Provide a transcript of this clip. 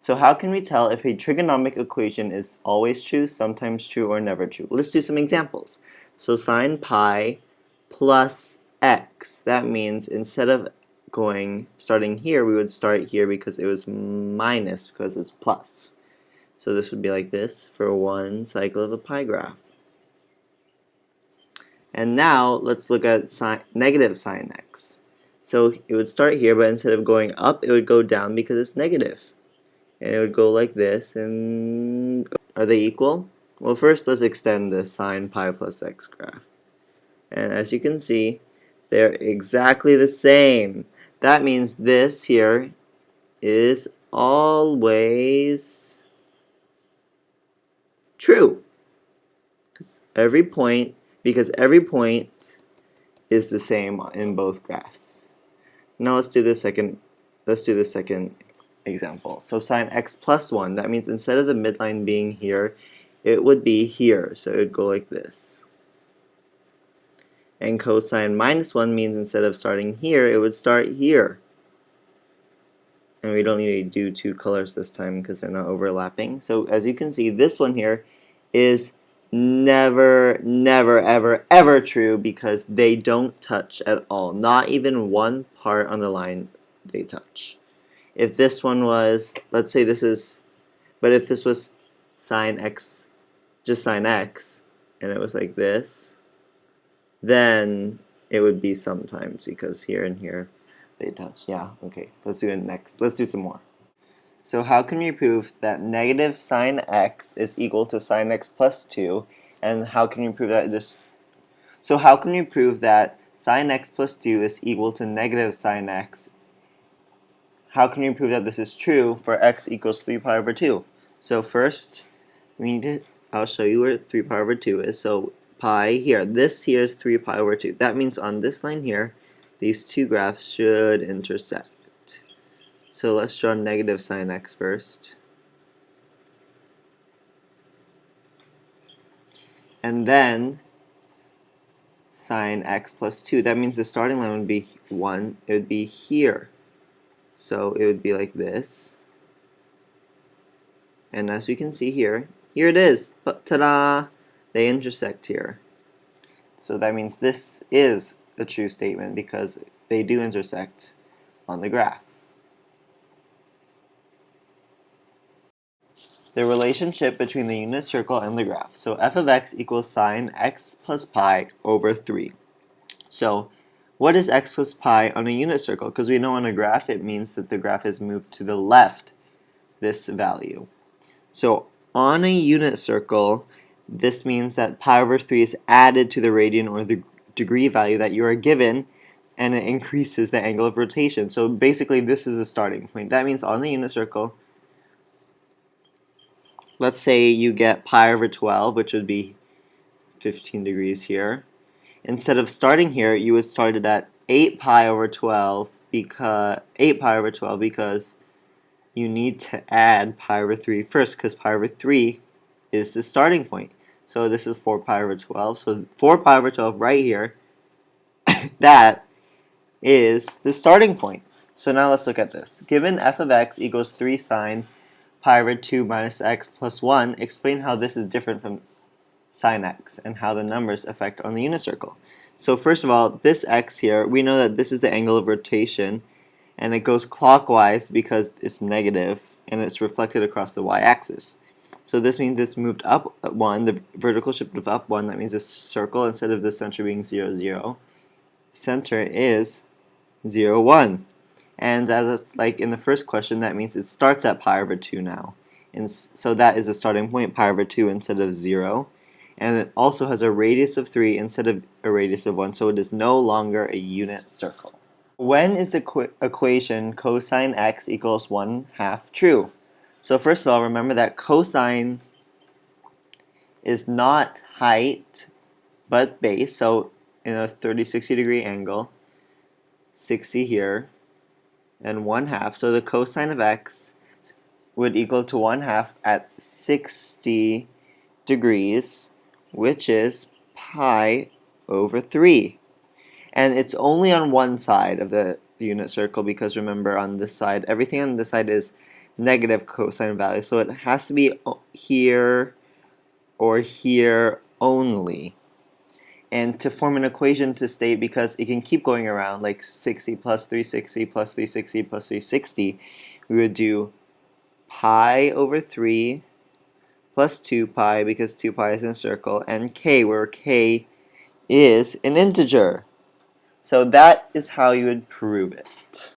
So how can we tell if a trigonometric equation is always true, sometimes true, or never true? Let's do some examples. So sine pi plus x, that means instead of starting here, we would start here because it was minus because it's plus. So this would be like this for one cycle of a pi graph. And now let's look at negative sine x. So it would start here, but instead of going up, it would go down because it's negative. And it would go like this, and are they equal? Well, first let's extend the sine pi plus x graph. And as you can see, they're exactly the same. That means this here is always true. Because every point is the same in both graphs. Now let's do the second example. So sine x plus 1, that means instead of the midline being here, it would be here. So it would go like this. And cosine minus 1 means instead of starting here, it would start here. And we don't need to do two colors this time because they're not overlapping. So as you can see, this one here is never, never, ever, ever true because they don't touch at all. Not even one part on the line they touch. If this one was, let's say this is, but if this was sine x, just sine x, and it was like this, then it would be sometimes because here and here they touch. Yeah, okay, let's do it next. Let's do some more. So how can we prove that negative sine x is equal to sine x plus 2, and how can we prove that how can we prove that sine x plus 2 is equal to negative sine x? How can we prove that this is true for x equals 3 pi over 2? So first, I'll show you where 3 pi over 2 is. So pi here, this here is 3 pi over 2. That means on this line here, these two graphs should intersect. So let's draw negative sine x first. And then sine x plus 2. That means the starting line would be 1. It would be here. So it would be like this. And as we can see here it is. Ta-da! They intersect here. So that means this is a true statement because they do intersect on the graph. The relationship between the unit circle and the graph. So f of x equals sine x plus pi over 3. So what is x plus pi on a unit circle? Because we know on a graph it means that the graph is moved to the left, this value. So on a unit circle, this means that pi over 3 is added to the radian or the degree value that you are given, and it increases the angle of rotation. So basically this is the starting point. That means on the unit circle, let's say you get pi over 12, which would be 15 degrees here. Instead of starting here, you would start it at 8 pi over 12 because you need to add pi over 3 first because pi over 3 is the starting point. So this is 4 pi over 12. So 4 pi over 12 right here, that is the starting point. So now let's look at this. Given f of x equals 3 sine pi over 2 minus x plus 1, explain how this is different from sine x and how the numbers affect on the unit circle. So first of all, this x here, we know that this is the angle of rotation, and it goes clockwise because it's negative and it's reflected across the y-axis. So this means it's moved up 1, the vertical shift of up 1, that means this circle, instead of the center being 0, 0, center is 0, 1. And as it's like in the first question, that means it starts at pi over 2 now. And so that is the starting point, pi over 2 instead of 0. And it also has a radius of 3 instead of a radius of 1, so it is no longer a unit circle. When is the equation cosine x equals 1/2 true? So first of all, remember that cosine is not height, but base. So in a 30-60 degree angle, 60 here, and 1/2. So the cosine of x would equal to 1/2 at 60 degrees, which is pi over 3. And it's only on one side of the unit circle because remember on this side, everything on this side is negative cosine value. So it has to be here or here only. And to form an equation to state, because it can keep going around, like 60 plus 360 plus 360 plus 360, we would do pi over 3 plus 2 pi, because 2 pi is in a circle, and k, where k is an integer. So that is how you would prove it.